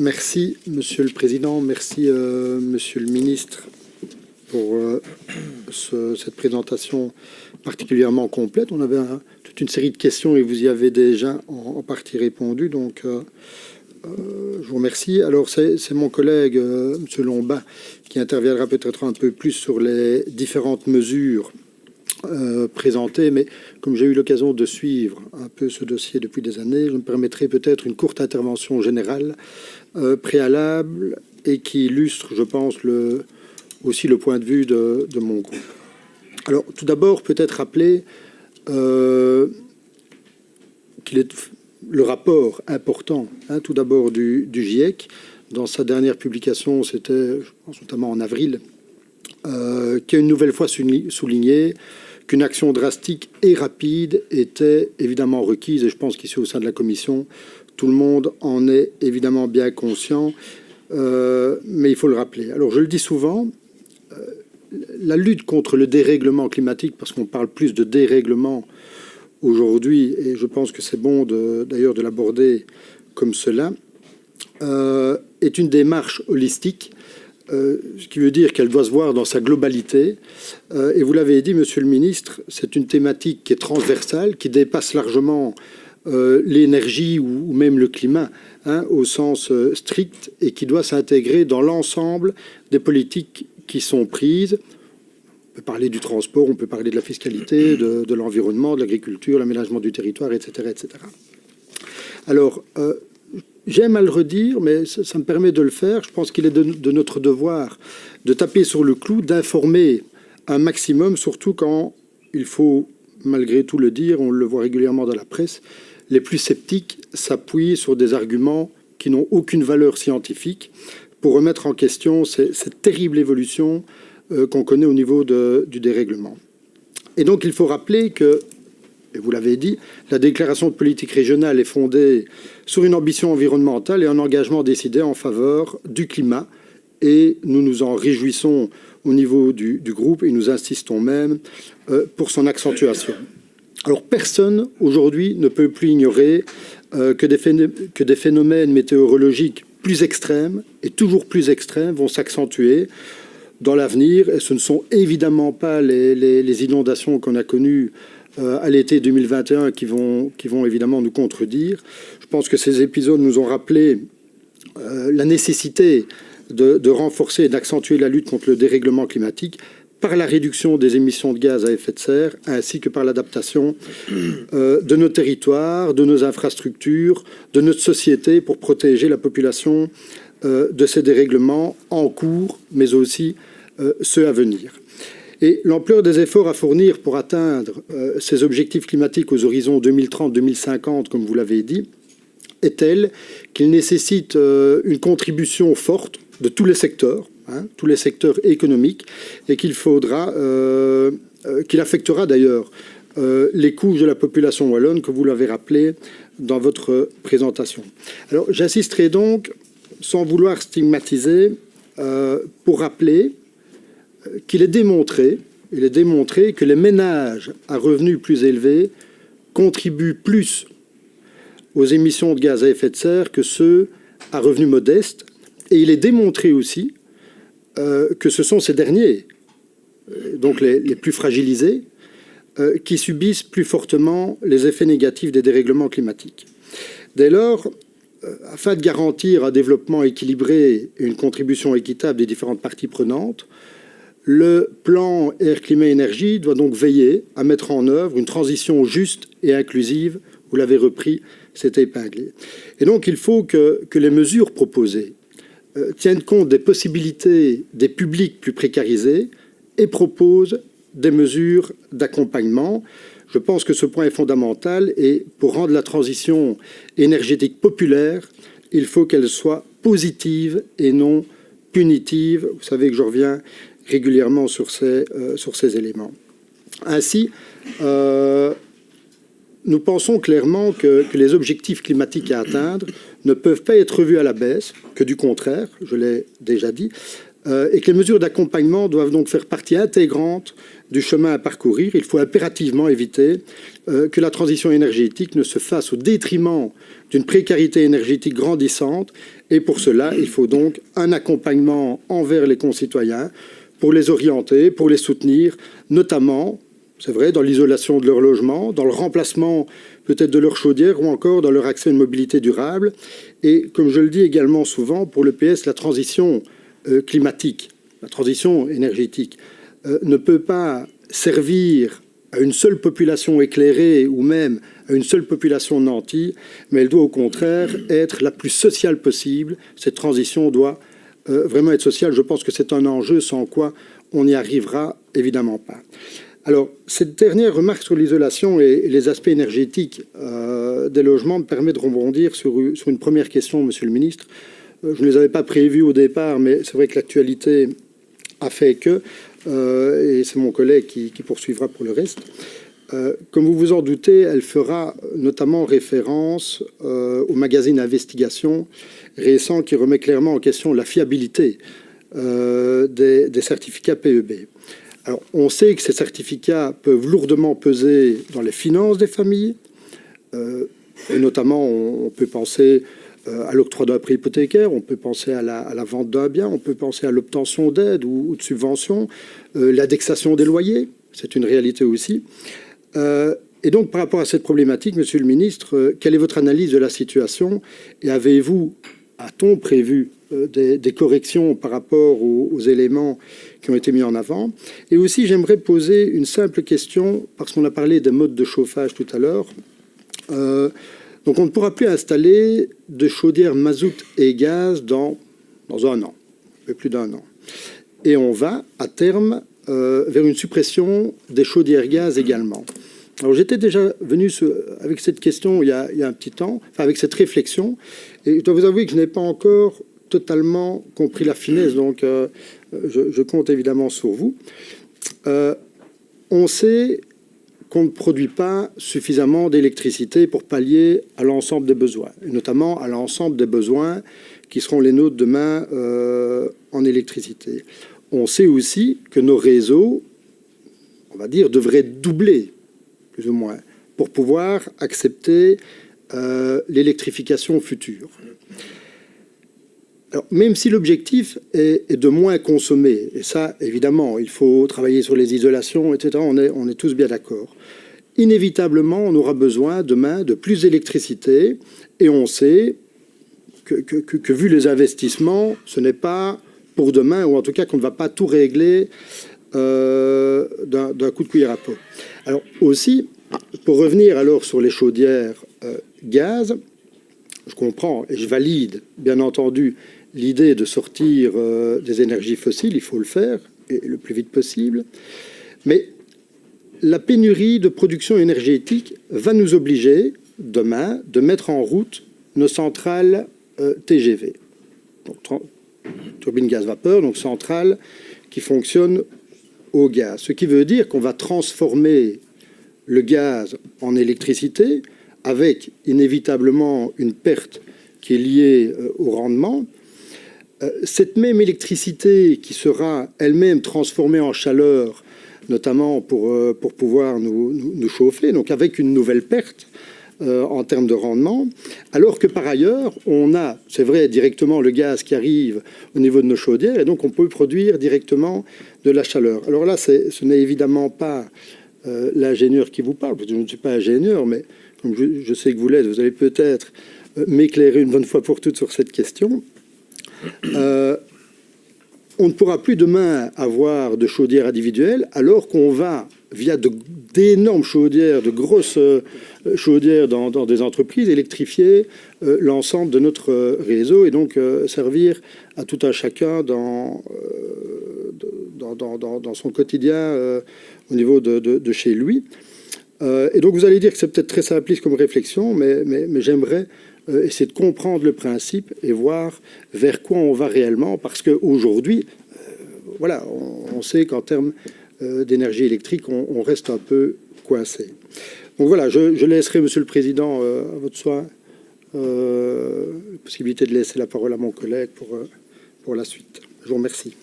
Merci, Monsieur le Président. Merci, Monsieur le Ministre, pour cette présentation particulièrement complète. On avait toute une série de questions et vous y avez déjà en partie répondu. Donc, je vous remercie. Alors, c'est mon collègue, Monsieur Lombin, qui interviendra peut-être un peu plus sur les différentes mesures présentées. Mais comme j'ai eu l'occasion de suivre un peu ce dossier depuis des années, je me permettrai peut-être une courte intervention générale préalable et qui illustre, je pense, aussi le point de vue de mon groupe. Alors, tout d'abord, peut-être rappeler qu'il est le rapport important, tout d'abord du GIEC, dans sa dernière publication, c'était, je pense, notamment en avril, qui a une nouvelle fois souligné qu'une action drastique et rapide était évidemment requise, et je pense qu'ici au sein de la Commission, tout le monde en est évidemment bien conscient, mais il faut le rappeler. Alors je le dis souvent, la lutte contre le dérèglement climatique, parce qu'on parle plus de dérèglement aujourd'hui, et je pense que c'est bon d'ailleurs de l'aborder comme cela, est une démarche holistique, ce qui veut dire qu'elle doit se voir dans sa globalité. Et vous l'avez dit, Monsieur le Ministre, c'est une thématique qui est transversale, qui dépasse largement l'énergie ou même le climat, au sens strict, et qui doit s'intégrer dans l'ensemble des politiques qui sont prises. On peut parler du transport, on peut parler de la fiscalité, de l'environnement, de l'agriculture, l'aménagement du territoire, etc. etc. Alors, j'aime à le redire, mais ça me permet de le faire. Je pense qu'il est de notre devoir de taper sur le clou, d'informer un maximum, surtout quand il faut, malgré tout le dire, on le voit régulièrement dans la presse, les plus sceptiques s'appuient sur des arguments qui n'ont aucune valeur scientifique pour remettre en question cette terrible évolution qu'on connaît au niveau du dérèglement. Et donc il faut rappeler que, et vous l'avez dit, la déclaration de politique régionale est fondée sur une ambition environnementale et un engagement décidé en faveur du climat. Et nous nous en réjouissons au niveau du groupe et nous insistons même pour son accentuation. Alors personne aujourd'hui ne peut plus ignorer que des phénomènes météorologiques plus extrêmes et toujours plus extrêmes vont s'accentuer dans l'avenir. Et ce ne sont évidemment pas les inondations qu'on a connues à l'été 2021 qui vont évidemment nous contredire. Je pense que ces épisodes nous ont rappelé la nécessité de renforcer et d'accentuer la lutte contre le dérèglement climatique par la réduction des émissions de gaz à effet de serre, ainsi que par l'adaptation de nos territoires, de nos infrastructures, de notre société pour protéger la population de ces dérèglements en cours, mais aussi ceux à venir. Et l'ampleur des efforts à fournir pour atteindre ces objectifs climatiques aux horizons 2030-2050, comme vous l'avez dit, est telle qu'il nécessite une contribution forte de tous les secteurs, tous les secteurs économiques, et qu'il affectera d'ailleurs les couches de la population wallonne, que vous l'avez rappelé dans votre présentation. Alors j'insisterai donc, sans vouloir stigmatiser, pour rappeler qu'il est démontré que les ménages à revenus plus élevés contribuent plus aux émissions de gaz à effet de serre que ceux à revenus modestes. Et il est démontré aussi que ce sont ces derniers, donc les plus fragilisés, qui subissent plus fortement les effets négatifs des dérèglements climatiques. Dès lors, afin de garantir un développement équilibré et une contribution équitable des différentes parties prenantes, le plan Air, Climat, Énergie doit donc veiller à mettre en œuvre une transition juste et inclusive. Vous l'avez repris, c'était épinglé. Et donc il faut que les mesures proposées tiennent compte des possibilités des publics plus précarisés et proposent des mesures d'accompagnement. Je pense que ce point est fondamental et pour rendre la transition énergétique populaire, il faut qu'elle soit positive et non punitive. Vous savez que je reviens régulièrement sur ces éléments. Ainsi, nous pensons clairement que les objectifs climatiques à atteindre ne peuvent pas être revus à la baisse, que du contraire, je l'ai déjà dit, et que les mesures d'accompagnement doivent donc faire partie intégrante du chemin à parcourir. Il faut impérativement éviter que la transition énergétique ne se fasse au détriment d'une précarité énergétique grandissante Et pour cela, il faut donc un accompagnement envers les concitoyens pour les orienter, pour les soutenir, notamment, c'est vrai, dans l'isolation de leur logement, dans le remplacement peut-être de leur chaudière ou encore dans leur accès à une mobilité durable. Et comme je le dis également souvent, pour le PS, la transition climatique, la transition énergétique ne peut pas servir à une seule population éclairée ou même à une seule population nantie, mais elle doit au contraire être la plus sociale possible. Cette transition doit vraiment être sociale. Je pense que c'est un enjeu sans quoi on n'y arrivera évidemment pas. Alors, cette dernière remarque sur l'isolation et les aspects énergétiques des logements me permet de rebondir sur une première question, Monsieur le Ministre. Je ne les avais pas prévus au départ, mais c'est vrai que l'actualité a fait que, et c'est mon collègue qui poursuivra pour le reste. Comme vous vous en doutez, elle fera notamment référence au magazine Investigation récent qui remet clairement en question la fiabilité des certificats PEB. Alors, on sait que ces certificats peuvent lourdement peser dans les finances des familles, et notamment on peut penser à l'octroi d'un prêt hypothécaire, on peut penser à la vente d'un bien, on peut penser à l'obtention d'aides ou de subventions, l'indexation des loyers, c'est une réalité aussi. Et donc, par rapport à cette problématique, Monsieur le Ministre, quelle est votre analyse de la situation et avez-vous, a-t-on prévu des corrections par rapport aux éléments qui ont été mis en avant? Et aussi, j'aimerais poser une simple question, parce qu'on a parlé des modes de chauffage tout à l'heure. Donc, on ne pourra plus installer de chaudières mazout et gaz dans un an, un peu plus d'un an. Et on va, à terme, vers une suppression des chaudières gaz également. Alors, j'étais déjà venu avec cette question il y a un petit temps, enfin avec cette réflexion, et je dois vous avouer que je n'ai pas encore totalement compris la finesse, donc je compte évidemment sur vous. On sait qu'on ne produit pas suffisamment d'électricité pour pallier à l'ensemble des besoins, et notamment à l'ensemble des besoins qui seront les nôtres demain en électricité. On sait aussi que nos réseaux, on va dire, devraient doubler, plus ou moins, pour pouvoir accepter l'électrification future. Alors, même si l'objectif est de moins consommer, et ça, évidemment, il faut travailler sur les isolations, etc., on est tous bien d'accord. Inévitablement, on aura besoin demain de plus d'électricité, et on sait que vu les investissements, ce n'est pas pour demain, ou en tout cas qu'on ne va pas tout régler d'un coup de cuillère à peau. Alors aussi, pour revenir alors sur les chaudières gaz, je comprends et je valide, bien entendu, l'idée de sortir des énergies fossiles, il faut le faire, et le plus vite possible. Mais la pénurie de production énergétique va nous obliger, demain, de mettre en route nos centrales TGV. Donc, turbine gaz-vapeur, donc centrales qui fonctionnent au gaz. Ce qui veut dire qu'on va transformer le gaz en électricité avec inévitablement une perte qui est liée au rendement. Cette même électricité qui sera elle-même transformée en chaleur, notamment pour pouvoir nous chauffer, donc avec une nouvelle perte en termes de rendement, alors que par ailleurs, on a, c'est vrai, directement le gaz qui arrive au niveau de nos chaudières, et donc on peut produire directement de la chaleur. Alors là, ce n'est évidemment pas l'ingénieur qui vous parle, parce que je ne suis pas ingénieur, mais comme je sais que vous l'êtes, vous allez peut-être m'éclairer une bonne fois pour toutes sur cette question. On ne pourra plus demain avoir de chaudières individuelles alors qu'on va, via d'énormes chaudières, de grosses chaudières dans des entreprises, électrifier l'ensemble de notre réseau et donc servir à tout un chacun dans son quotidien au niveau de chez lui. Et donc vous allez dire que c'est peut-être très simpliste comme réflexion, mais j'aimerais essayer de comprendre le principe et voir vers quoi on va réellement, parce qu'aujourd'hui, voilà, on sait qu'en termes d'énergie électrique, on reste un peu coincé. Donc voilà, je laisserai, Monsieur le Président, à votre soin, la possibilité de laisser la parole à mon collègue pour la suite. Je vous remercie.